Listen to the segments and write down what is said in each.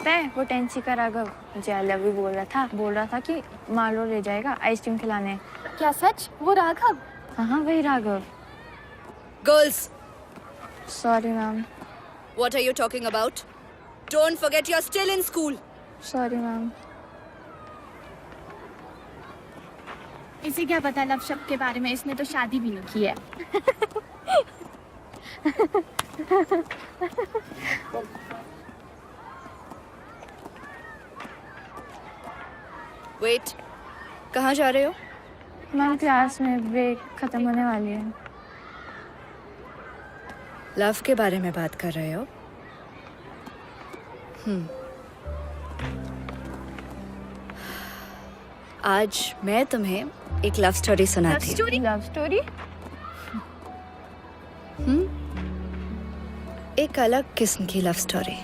पता है वो टेंसी का राघव मुझे आई लव यू बोल रहा था कि मालो ले जाएगा आइसक्रीम खिलाने। क्या सच? वो राघव? हाँ वही Raghav. Girls, sorry ma'am. what are you talking about? Don't forget you're still in school. Sorry ma'am. इसे क्या पता लव शब्द के बारे में, इसने तो शादी भी नहीं की है। Wait, कहाँ जा रहे हो? मैम क्लास में ब्रेक खत्म होने वाली है। लव के बारे में बात कर रहे हो? आज मैं तुम्हें एक लव स्टोरी सुनाती हूँ। Love story? एक अलग किस्म की लव स्टोरी।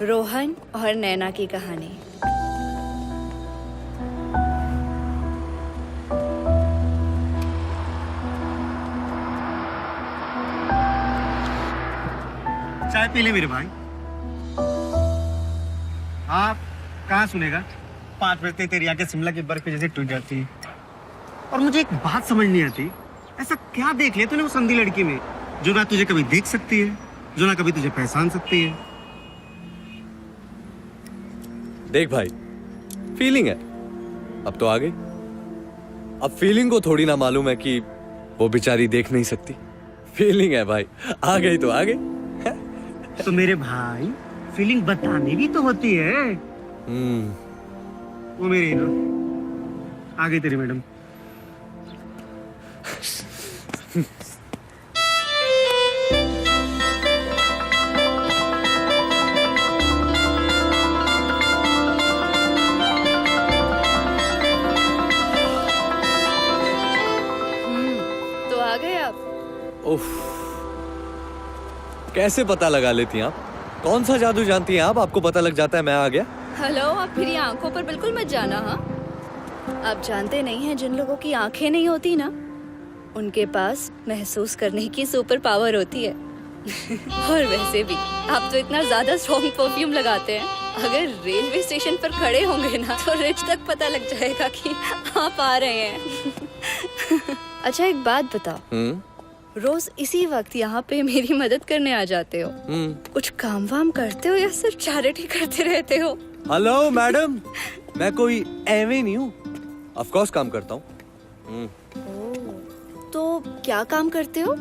रोहन और नैना की कहानी। चाय पी ले मेरे भाई। आप कहाँ सुनेगा? 5 बजते तेरी आंखें शिमला की बर्फ जैसे टूट जाती है। और मुझे एक बात समझ नहीं आती, ऐसा क्या देख लिया तूने वो संधी लड़की में जो ना तुझे कभी देख सकती है, जो ना कभी तुझे पहचान सकती है? देख भाई, फीलिंग है, अब तो आ गई। अब फीलिंग को थोड़ी ना मालूम है कि वो बेचारी देख नहीं सकती। फीलिंग है भाई, आ गई तो आ गई। तो मेरे भाई फीलिंग बतानी भी तो होती है। वो मेरी ना आ गई तेरी मैडम। तो आ गए आप? उफ, कैसे पता लगा लेती हैं आप? कौन सा जादू जानती हैं आप? आपको पता लग जाता है मैं आ गया। हेलो, आप मेरी आंखों पर बिल्कुल मत जाना। हाँ, आप जानते नहीं हैं जिन लोगों की आंखें नहीं होती ना, उनके पास महसूस करने की सुपर पावर होती है। और वैसे भी आप तो इतना ज्यादा स्ट्रॉन्ग परफ्यूम लगाते हैं, अगर रेलवे स्टेशन पर खड़े होंगे ना तो रिच तक पता लग जाएगा कि आप आ रहे हैं। अच्छा एक बात बताओ, रोज इसी वक्त यहाँ पे मेरी मदद करने आ जाते हो, कुछ काम वाम करते हो या सिर्फ चैरिटी करते रहते हो? हेलो मैडम, मैं कोई एवे नहीं हूँ, ऑफ कोर्स काम करता हूँ। तो क्या काम करते हो?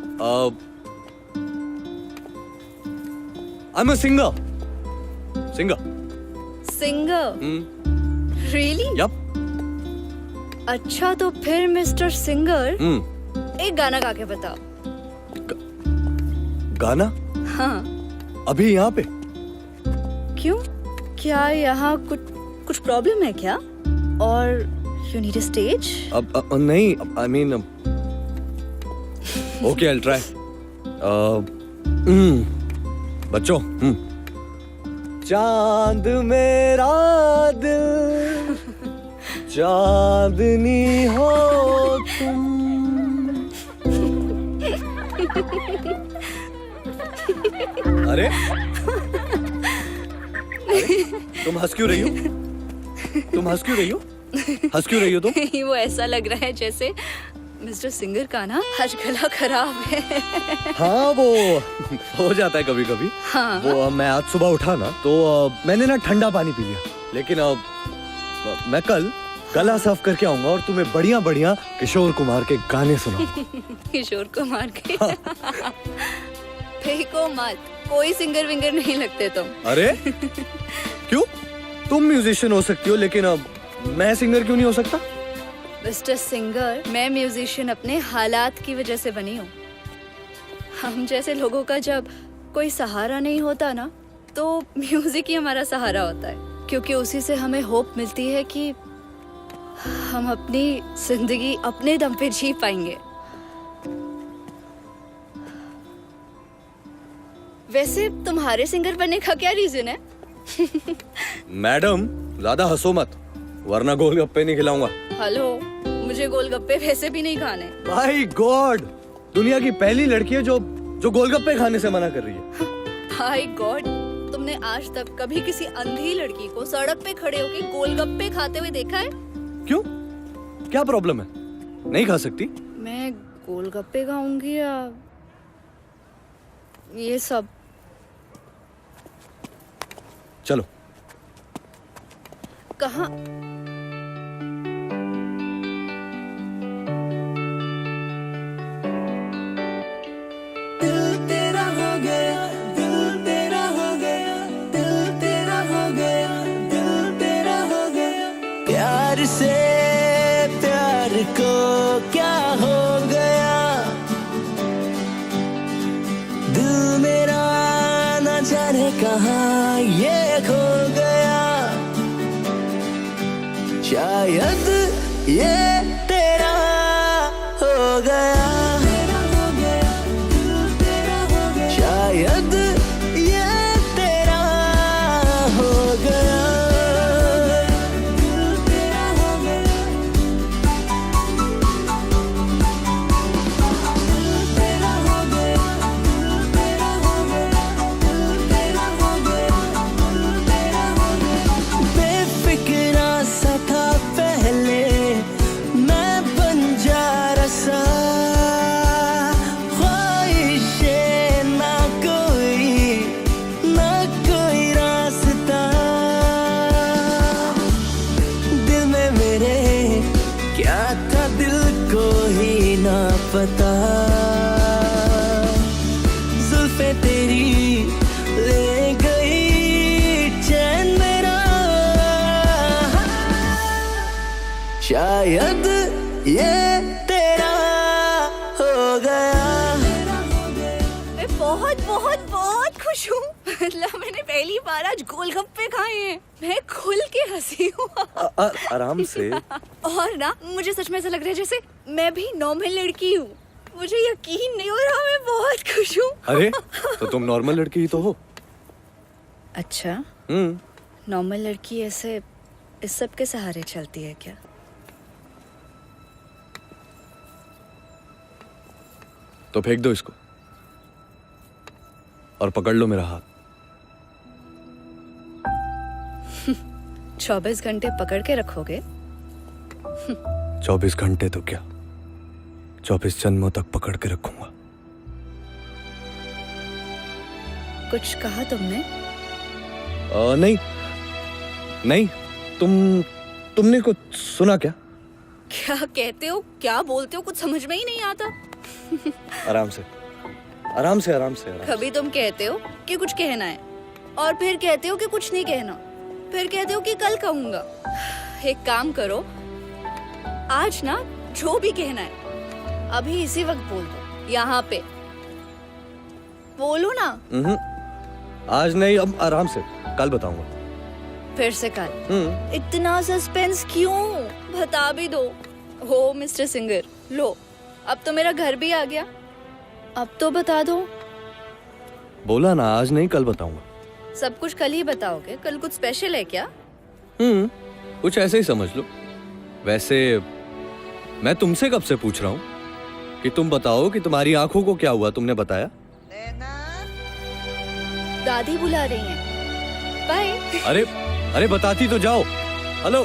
I'm a singer. Singer. Singer? Really? Yup. अच्छा तो फिर मिस्टर सिंगर एक गाना गा के बताओ। गाना? हाँ। अभी यहाँ पे? क्यों, क्या यहाँ कुछ प्रॉब्लम है क्या? और यू नीड अ स्टेज? अब नहीं, I mean okay, I'll try. बच्चों, चांद मेरा दिल, चांदनी हो तुम। अरे तुम हंस क्यों रही हो? तुम हंस क्यों रही हो? हंस क्यों रही हो तुम? वो ऐसा लग रहा है जैसे मिस्टर सिंगर का ना आज गला खराब है। हाँ वो हो जाता है कभी कभी। हाँ। वो मैं आज सुबह उठा ना तो मैंने ना ठंडा पानी पी लिया, लेकिन मैं कल गला साफ करके आऊंगा और तुम्हें बढ़िया बढ़िया किशोर कुमार के गाने सुनाऊंगा। किशोर कुमार के? फेंको मत, कोई सिंगर विंगर नहीं लगते तुम। अरे क्यों? तुम म्यूजिशियन हो सकती हो, लेकिन मैं सिंगर क्यों नहीं हो सकता? मिस्टर सिंगर, मैं म्यूजिशियन अपने हालात की वजह से बनी हूँ। हम जैसे लोगों का जब कोई सहारा नहीं होता ना, तो म्यूजिक ही हमारा सहारा होता है, क्योंकि उसी से हमें होप मिलती है कि हम अपनी जिंदगी अपने दम पे जी पाएंगे। वैसे तुम्हारे सिंगर बनने का क्या रीजन है? मैडम ज्यादा हंसो मत, वरना गोलगप्पे नहीं खिलाऊंगा। हेलो, मुझे गोलगप्पे वैसे भी नहीं खाने। माय गॉड, दुनिया की पहली लड़की है जो जो गोलगप्पे खाने से मना कर रही है। हाय गॉड, तुमने आज तक कभी किसी अंधी लड़की को सड़क पे खड़े होके गोलगप्पे खाते हुए देखा है? क्यों, क्या प्रॉब्लम है? नहीं खा सकती? मैं गोलगप्पे खाऊंगी या ये सब? चलो। कहाँ? प्यार से प्यार को क्या हो गया, दिल मेरा न जाने कहाँ ये खो गया, शायद ये तेरा हो गया, शायद ये तेरा हो गया। बेफिक्रा सा था पहले मैं बंजारा सा, ख्वाहिशें ना कोई रास्ता, दिल में मेरे क्या था दिल को ही ना पता, जुल्फे तेरी ले गई चैन मेरा, शायद ये तेरा हो गया। मैं बहुत बहुत बहुत खुश हूँ। मतलब मैंने पहली बार आज गोलगप्पे खाए हैं। मैं खुल के हंसी हूँ। आराम से। और ना मुझे सच में ऐसा लग रहा है जैसे मैं भी नॉर्मल लड़की हूँ। मुझे यकीन नहीं हो रहा, मैं बहुत खुश हूँ। अरे तो तुम नॉर्मल लड़की ही तो हो। अच्छा, नॉर्मल लड़की ऐसे इस सब के सहारे चलती है क्या? तो फेंक दो इसको और पकड़ लो मेरा हाथ। 24 घंटे पकड़ के रखोगे? 24 घंटे तो क्या, 24 जन्मों तक पकड़ के रखूंगा। कुछ कहा तुमने? नहीं नहीं, तुमने कुछ सुना क्या? क्या कहते हो, क्या बोलते हो, कुछ समझ में ही नहीं आता। आराम से आराम से आराम से आराम से। कभी तुम कहते हो कि कुछ कहना है और फिर कहते हो कि कुछ नहीं कहना, फिर कहते हो कि कल कहूंगा। एक काम करो, आज ना जो भी कहना है अभी इसी वक्त बोल दो, यहाँ पे बोलो ना। आज नहीं, अब आराम से, कल बताऊंगा। फिर से कल? इतना सस्पेंस क्यों, बता भी दो। हो मिस्टर सिंगर, लो अब तो मेरा घर भी आ गया, अब तो बता दो। बोला ना, आज नहीं कल बताऊंगा। सब कुछ कल ही बताओगे? कल कुछ स्पेशल है क्या? कुछ ऐसे ही समझ लो। वैसे मैं तुमसे कब से पूछ रहा हूँ कि तुम बताओ कि तुम्हारी आंखों को क्या हुआ, तुमने बताया? दादी बुला रही हैं। बाय। अरे बताती तो जाओ। हेलो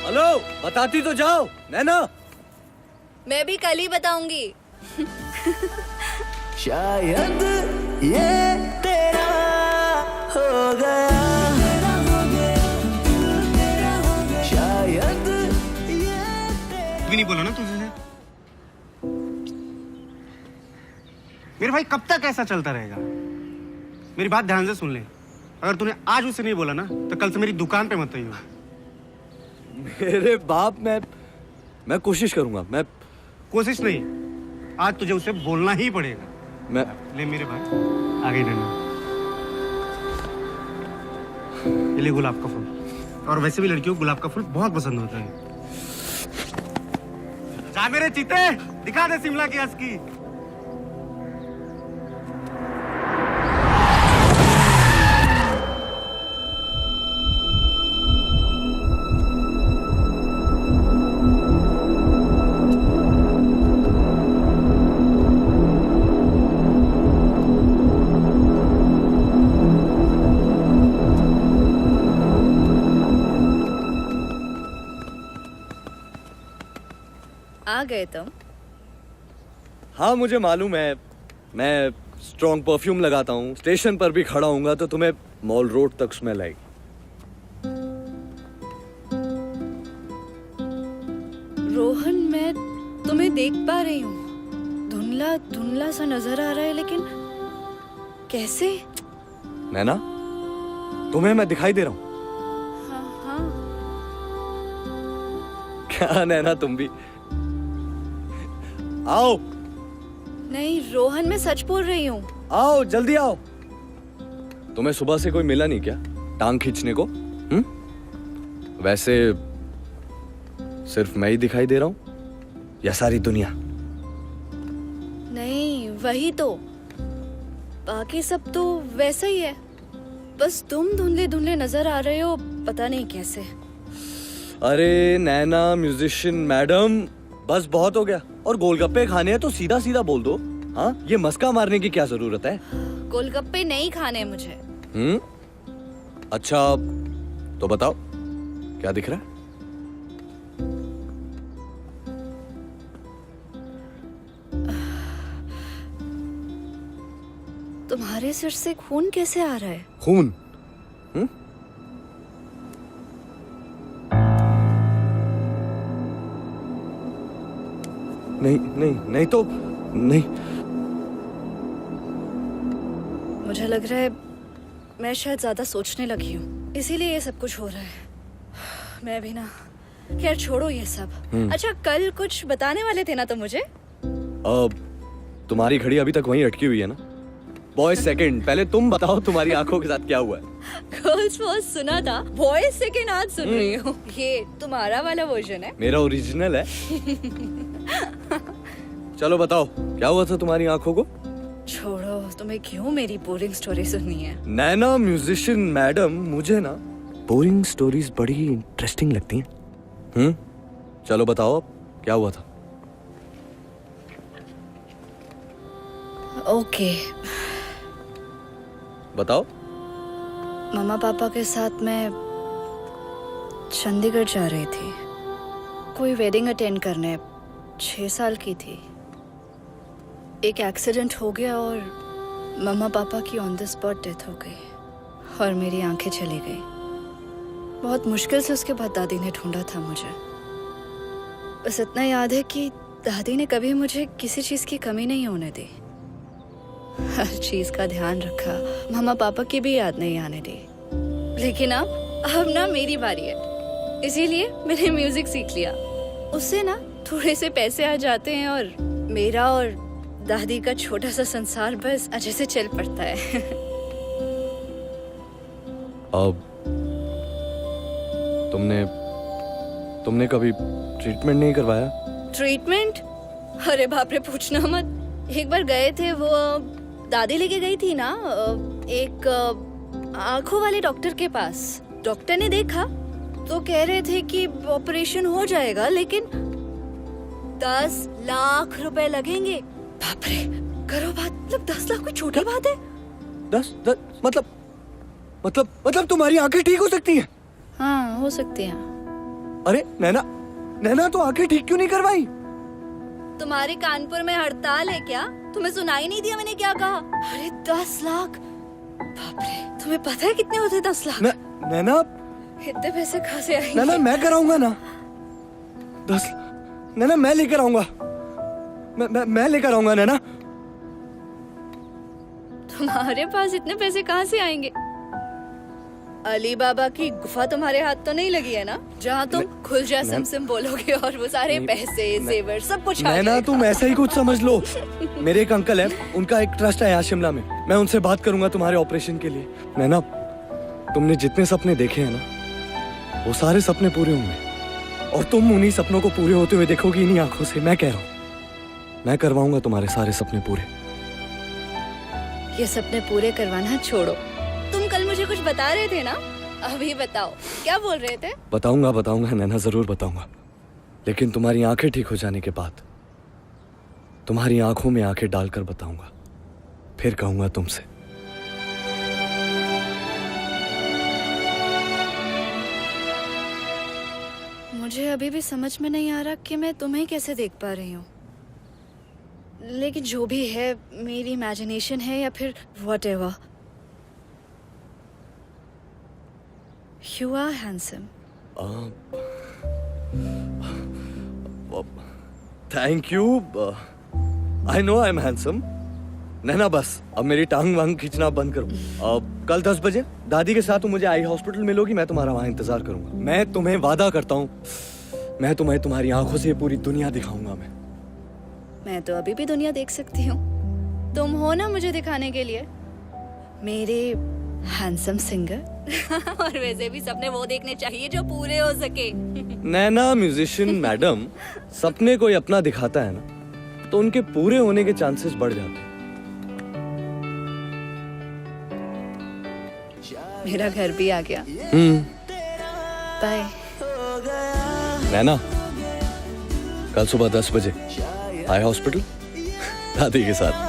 हेलो, बताती तो जाओ नैना। मैं भी कल ही बताऊंगी। शायद ये तेरा हो गया, शायद ये भी नहीं बोला ना तुझे। मेरे भाई कब तक ऐसा चलता रहेगा? मेरी बात ध्यान से सुन ले, अगर तूने आज उसे नहीं बोला ना तो कल से मेरी दुकान पे मत आइयो। मेरे बाप, मैं कोशिश करूंगा। मैं कोशिश नहीं, आज तुझे उसे बोलना ही पड़ेगा। मैं ले मेरे भाई, आ गई नैना। ये ले गुलाब का फूल, और वैसे भी लड़कियों को गुलाब का फूल बहुत पसंद होता है। जा मेरे चीते, दिखा दे शिमला की असकी। आ गए तुम। हाँ मुझे मालूम है, मैं स्ट्रॉन्ग परफ्यूम लगाता हूँ, स्टेशन पर भी खड़ा हूँगा तो तुम्हें मॉल रोड तक स्मेल आएगी। रोहन, मैं तुम्हें देख पा रही हूँ, धुंधला धुंधला सा नजर आ रहा है, लेकिन कैसे? नैना, तुम्हें मैं दिखाई दे रहा हूँ? हाँ हाँ। क्या नैना, तुम भी आओ। नहीं रोहन, मैं सच बोल रही हूँ। आओ जल्दी आओ। तुम्हें सुबह से कोई मिला नहीं क्या टांग खींचने को? वैसे सिर्फ मैं ही दिखाई दे रहा हूँ या सारी दुनिया? नहीं वही तो, बाकी सब तो वैसा ही है, बस तुम धुंधले धुंधले नजर आ रहे हो, पता नहीं कैसे। अरे नैना म्यूजिशियन मैडम, बस बहुत हो गया। और गोलगप्पे खाने हैं तो सीधा सीधा बोल दो। हाँ, ये मस्का मारने की क्या जरूरत है? गोलगप्पे नहीं खाने मुझे। अच्छा तो बताओ क्या दिख रहा है? तुम्हारे सिर से खून कैसे आ रहा है? खून? नहीं नहीं नहीं तो नहीं। मुझे लग रहा है मैं शायद ज्यादा सोचने लगी हूँ, इसीलिए ये सब कुछ हो रहा है। मैं भी ना, खैर छोड़ो ये सब। अच्छा कल कुछ बताने वाले थे ना तुम मुझे? तुम्हारी घड़ी अभी तक वहीं अटकी हुई है ना? बॉयज सेकंड, पहले तुम बताओ तुम्हारी आंखों के साथ क्या हुआ है? गर्ल्स फर्स्ट सुना था, बॉयज सेकंड आज सुन रही हूँ। ये तुम्हारा वाला वर्जन है? मेरा ओरिजिनल है। चलो बताओ क्या हुआ था तुम्हारी आंखों को? छोड़ो, तुम्हें क्यों मेरी बोरिंग स्टोरी सुननी है? नैना म्यूजिशियन मैडम, मुझे ना बोरिंग स्टोरीज बड़ी इंटरेस्टिंग लगती हैं। चलो बताओ अब क्या हुआ था? ओके बताओ। मम्मा पापा के साथ मैं चंडीगढ़ जा रही थी, कोई वेडिंग अटेंड करने। 6 साल की थी, एक एक्सीडेंट हो गया और मम्मा पापा की ऑन द स्पॉट डेथ हो गई और मेरी आंखें चली गई। बहुत मुश्किल से उसके बाद दादी ने ढूंढा था मुझे। बस इतना याद है कि दादी ने कभी मुझे किसी चीज की कमी नहीं होने दी, हर चीज का ध्यान रखा, मम्मा पापा की भी याद नहीं आने दी। लेकिन अब ना मेरी बारी है, इसीलिए मैंने म्यूजिक सीख लिया। उससे ना थोड़े से पैसे आ जाते हैं और मेरा और दादी का छोटा सा संसार बस अच्छे से चल पड़ता है। अब तुमने कभी ट्रीटमेंट नहीं करवाया? ट्रीटमेंट? अरे बाप रे, पूछना मत। एक बार गए थे, वो दादी लेके गई थी ना एक आंखों वाले डॉक्टर के पास। डॉक्टर ने देखा तो कह रहे थे कि ऑपरेशन हो जाएगा, लेकिन 10 लाख रुपए लगेंगे। बाप रे, करो बात, मतलब 10 लाख कोई छोटी बात है? 10 मतलब तुम्हारी आंखें ठीक हो सकती हैं? हाँ हो सकती है। अरे नैना तो आंखें ठीक क्यों नहीं करवाई? तुम्हारे कानपुर में हड़ताल है क्या? तुम्हें सुनाई नहीं दिया मैंने क्या कहा? अरे 10 लाख, बाप रे, तुम्हें पता है कितने होते 10 लाख? नैना इतने पैसे कहाँ से आएंगे? नैना मैं कराऊंगा ना 10। नैना मैं लेकर आऊंगा, मैं लेकर आऊंगा नैना। तुम्हारे पास इतने पैसे कहाँ से आएंगे? अली बाबा की गुफा तुम्हारे हाथ तो नहीं लगी है ना, जहाँ तुम खुल जा सिम बोलोगे और वो सारे पैसे जेवर सब कुछ आ नैना जाएगा। तुम ऐसा ही कुछ समझ लो। मेरे एक अंकल हैं, उनका एक ट्रस्ट है यहाँ शिमला में, मैं उनसे बात करूंगा तुम्हारे ऑपरेशन के लिए। नैना तुमने जितने सपने देखे हैं ना, वो सारे सपने पूरे होंगे और तुम उन्हीं सपनों को पूरे होते हुए देखोगी इन्हीं आंखों से। मैं कह रहा हूँ, मैं करवाऊंगा तुम्हारे सारे सपने पूरे। ये सपने पूरे करवाना छोड़ो, तुम कल मुझे कुछ बता रहे थे ना, अभी बताओ क्या बोल रहे थे? बताऊंगा नैना, जरूर बताऊंगा, लेकिन तुम्हारी आंखें ठीक हो जाने के बाद तुम्हारी आंखों में आंखें डालकर बताऊंगा, फिर कहूंगा तुमसे। मुझे अभी भी समझ में नहीं आ रहा कि मैं तुम्हें कैसे देख पा रही हूँ, लेकिन जो भी है मेरी इमेजिनेशन है या फिर whatever, you are handsome. Thank you. I know I am handsome. Naina बस अब मेरी टांग वांग खींचना बंद करो। अब कल 10 बजे दादी के साथ तुम मुझे आई हॉस्पिटल मिलोगी, मैं तुम्हारा वहां इंतजार करूंगा। मैं तुम्हें वादा करता हूँ, मैं तुम्हें तुम्हारी आंखों से पूरी दुनिया दिखाऊंगा। मैं तो अभी भी दुनिया देख सकती हूँ, तुम हो ना मुझे दिखाने के लिए मेरे हैंडसम सिंगर। और वैसे भी सपने वो देखने चाहिए जो पूरे हो सके। नैना म्यूजिशियन मैडम, सपने कोई अपना दिखाता है ना तो उनके पूरे होने के चांसेस बढ़ जाते हैं। मेरा घर भी आ गया। बाय नैना, कल सुबह 10 बजे आई हॉस्पिटल दादी के साथ।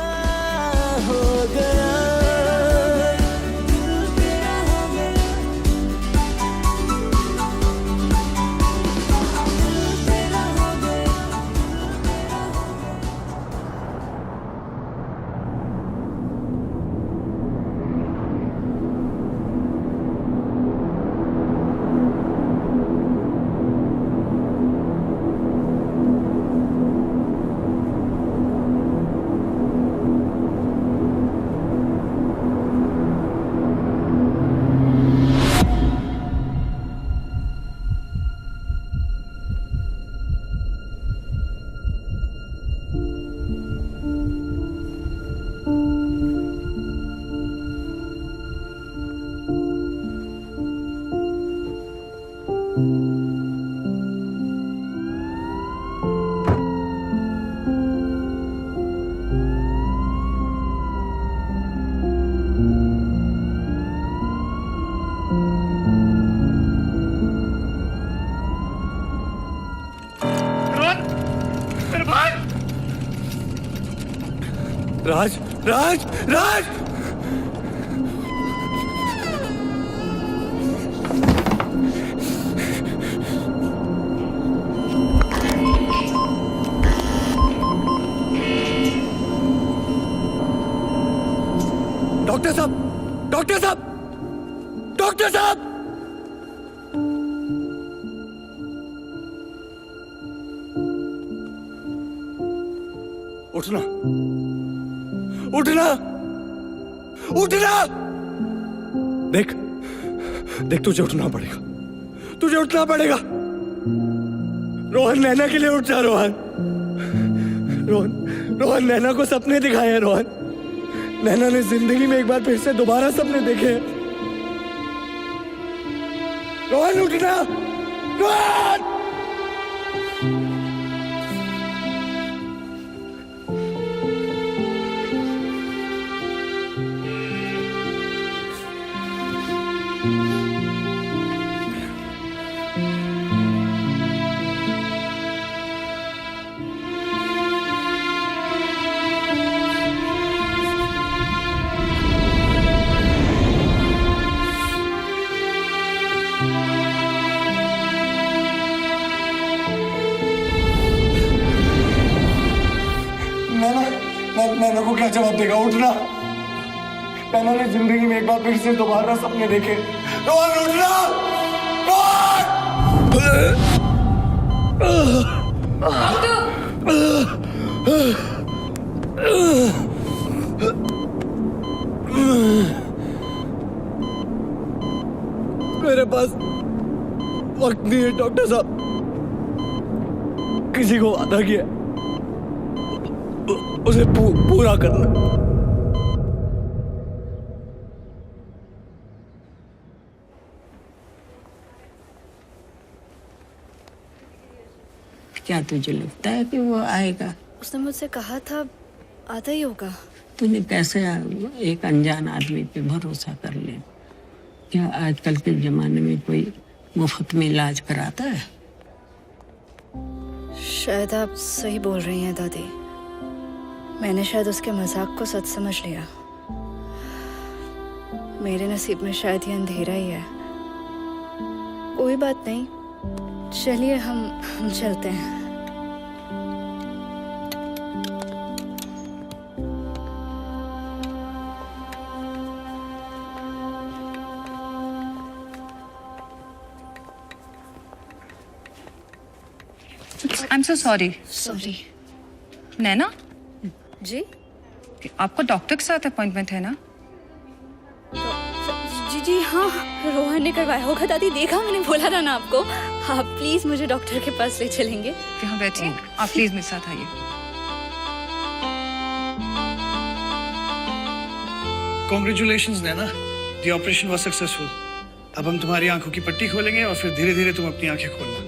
राज राज राज, डॉक्टर साहब, डॉक्टर साहब, डॉक्टर साहब। उठना, उठना, उठना। देख देख, तुझे उठना पड़ेगा, तुझे उठना पड़ेगा। रोहन, नैना के लिए उठ जा। रोहन, रोहन, रोहन, नैना को सपने दिखाए हैं। रोहन, नैना ने जिंदगी में एक बार फिर से दोबारा सपने देखे हैं। रोहन, उठना, रोहन। नैना को क्या जवाब देगा? उठना। नैना ने जिंदगी में एक बार फिर से दोबारा सपने देखे। रोहन, उठना, मेरे पास वक्त नहीं है डॉक्टर साहब। किसी को वादा किया उसे पूरा करना। क्या तुझे लगता है कि वो आएगा? उसने मुझसे कहा था आता ही होगा। तूने कैसे एक अनजान आदमी पे भरोसा कर लिया? क्या आजकल के जमाने में कोई मुफ्त में इलाज कराता है? शायद आप सही बोल रही हैं दादी। मैंने शायद उसके मजाक को सच समझ लिया। मेरे नसीब में शायद ये अंधेरा ही है। कोई बात नहीं, चलिए हम चलते हैं। I am so sorry. Sorry. Naina, ji आपको डॉक्टर के साथ अपॉइंटमेंट है ना? जी जी हाँ, रोहन ने करवाया होगा दादी, देखा मैंने बोला था ना आपको। आप प्लीज मुझे डॉक्टर के पास ले चलेंगे? यहाँ बैठिए, आप प्लीज मेरे साथ आइए। Congratulations Naina, the operation was successful. अब हम तुम्हारी आंखों की पट्टी खोलेंगे और फिर धीरे धीरे तुम अपनी आंखें खोलना।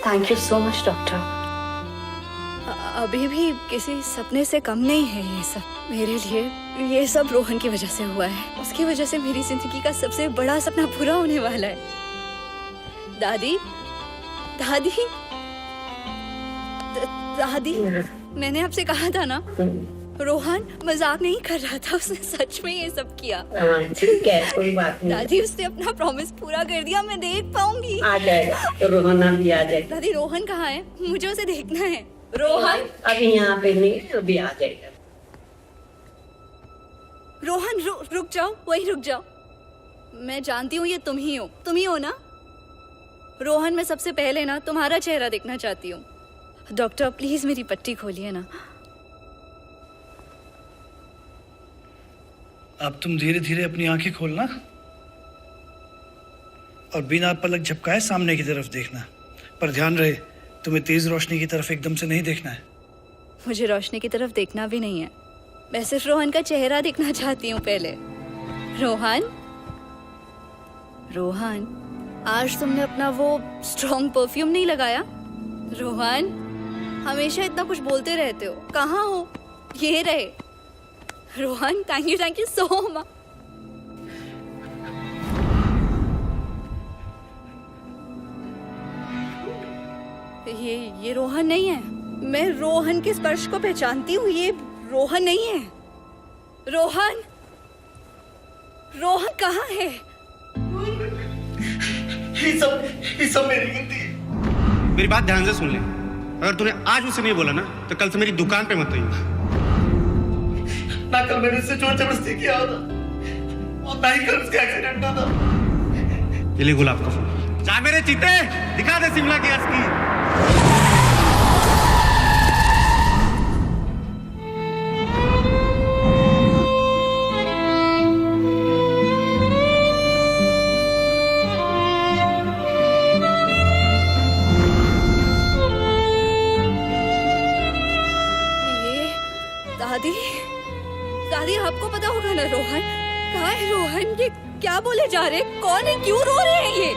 Thank you so much doctor. अभी भी किसी सपने से कम नहीं है ये सब मेरे लिए। ये सब रोहन की वजह से हुआ है। उसकी वजह से मेरी जिंदगी का सबसे बड़ा सपना पूरा होने वाला है। दादी, दादी, दादी, मैंने आपसे कहा था ना, रोहन मजाक नहीं कर रहा था, उसने सच में ये सब किया। ठीक है, कोई बात नहीं। दादी, उसने अपना प्रॉमिस पूरा कर दिया, मैं देख पाऊंगी। आ जाएगा, तो रोहन भी आ जाएगा। दादी, रोहन कहाँ है? मुझे उसे देखना है। रोहन, अभी यहाँ पे नहीं, अभी आ जाएगा। रोहन रुक जाओ, वहीं रुक जाओ। मैं जानती हूँ ये तुम ही हो ना? रोहन, मैं सबसे पहले ना तुम्हारा चेहरा देखना चाहती हूँ। डॉक्टर प्लीज मेरी पट्टी खोलिए ना। अब तुम धीरे धीरे अपनी आंखें खोलना और बिना पलक झपकाए सामने की तरफ देखना। पर ध्यान रहे, तुम्हें तेज रोशनी की तरफ एकदम से नहीं देखना है। मुझे रोशनी की तरफ देखना भी नहीं है, मैं सिर्फ रोहन का चेहरा देखना चाहती हूँ पहले। रोहन, रोहन, आज तुमने अपना वो स्ट्रॉन्ग परफ्यूम नहीं लगाया? रोहन, हमेशा इतना कुछ बोलते रहते हो, कहाँ हो? ये रहे। Rohan, thank you so much. ये रोहन नहीं है। मैं रोहन के स्पर्श को पहचानती हूँ, ये रोहन नहीं है। रोहन, रोहन कहाँ है? ये सब मेरी गलती है। मेरी बात ध्यान से सुन ले। अगर तूने आज उसे नहीं बोला ना, तो कल से मेरी दुकान पे मत आइए। ना कल मैंने उससे जोर जबरदस्ती किया होता, और ना ही कल उसका एक्सीडेंट हुआ था। ये ले गुलाब का फूल। जा मेरे चीते, दिखा दे शिमला की असली। दादी, दादी, आपको पता होगा ना रोहन कहाँ है? रोहन, ये क्या बोले जा रहे? कौन है? क्यों रो रहे हैं ये?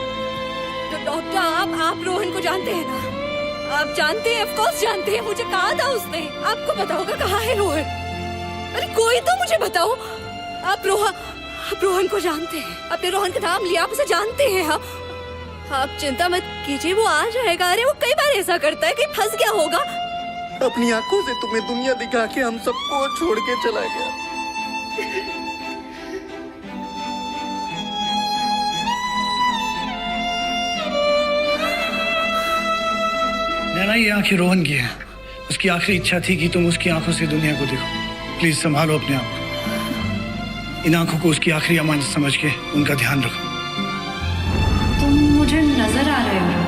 तो डॉक्टर, आप रोहन को जानते हैं ना? आप जानते हैं, ऑफ कोर्स जानते हैं। मुझे कहा था उसने। आपको पता होगा कहाँ है रोहन? अरे कोई तो मुझे बताओ। आप रोहन को जानते हैं, आपने रोहन का नाम लिया, आप उसे जानते हैं। आप चिंता मत कीजिए, वो आ जाएगा। अरे वो कई बार ऐसा करता है, कहीं फंस गया होगा। अपनी आंखों से तुम्हें दुनिया दिखा के हम सबको छोड़ के चला गया। नैना, ये आंखें रोहन की हैं। उसकी आखिरी इच्छा थी कि तुम उसकी आंखों से दुनिया को देखो। प्लीज संभालो अपने आप को। इन आंखों को उसकी आखिरी अमानत समझ के उनका ध्यान रखो। तुम मुझे नजर आ रहे हो।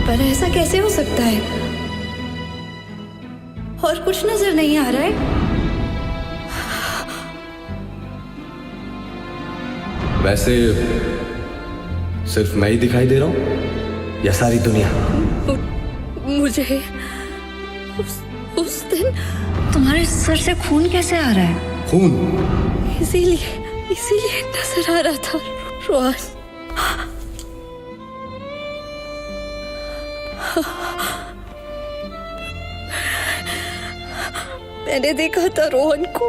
पर ऐसा कैसे हो सकता है? और कुछ नजर नहीं आ रहा है। वैसे सिर्फ मैं ही दिखाई दे रहा हूँ या सारी दुनिया? मुझे उस दिन तुम्हारे सर से खून कैसे आ रहा है? खून? इसीलिए नजर आ रहा था रोहन। मैंने देखा था रोहन को।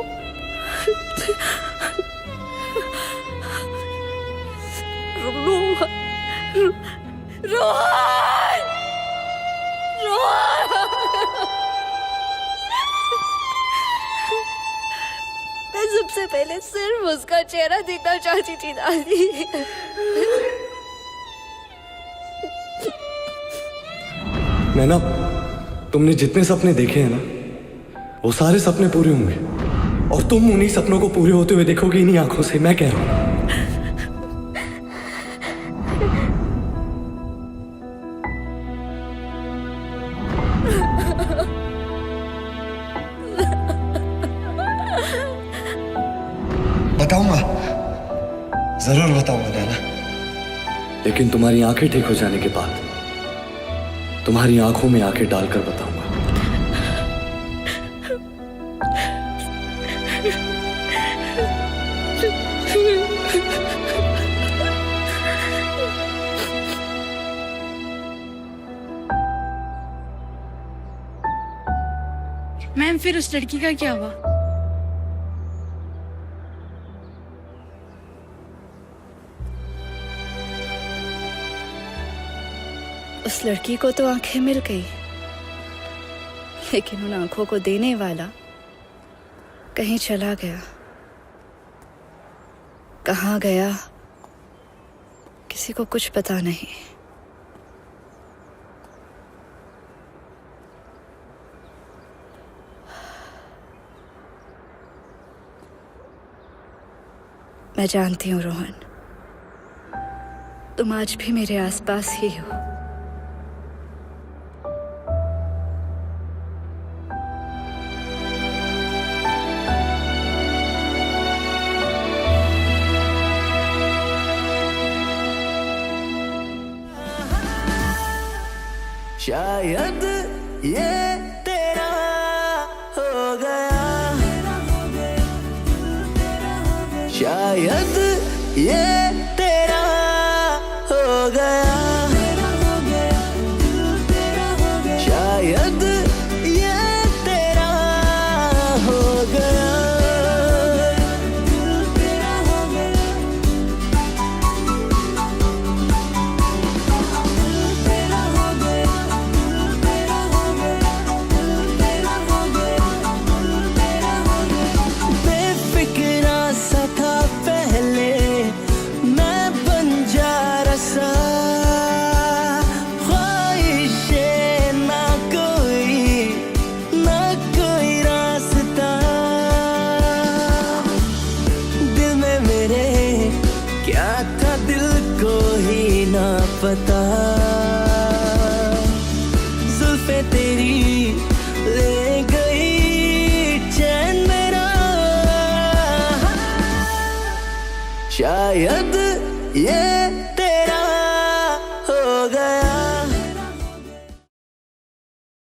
रोहन, मैं सबसे पहले सिर्फ उसका चेहरा देखना चाहती थी दादी। नैना, तुमने जितने सपने देखे हैं ना, वो सारे सपने पूरे होंगे और तुम उन्हीं सपनों को पूरे होते हुए देखोगे इन्हीं आंखों से, मैं कह रहा हूं। बताऊंगा, जरूर बताऊंगा नैना। लेकिन तुम्हारी आंखें ठीक हो जाने के बाद तुम्हारी आंखों में आंखें डालकर बताऊंगा। मैम फिर उस लड़की का क्या हुआ? उस लड़की को तो आंखें मिल गई, लेकिन उन आंखों को देने वाला कहीं चला गया। कहाँ गया किसी को कुछ पता नहीं। मैं जानती हूँ रोहन, तुम आज भी मेरे आसपास ही हो। शायद ये तेरा हो गया, शायद ये तेरा हो गया, शायद ये तेरा हो गया। बेफिक्रा सा था पहले मैं बंजारा सा, ख्वाहिशें ना कोई रास्ता। दिल में मेरे क्या था दिल को ही ना पता, जुल्फे तेरी ले गई चैन मेरा। शायद ये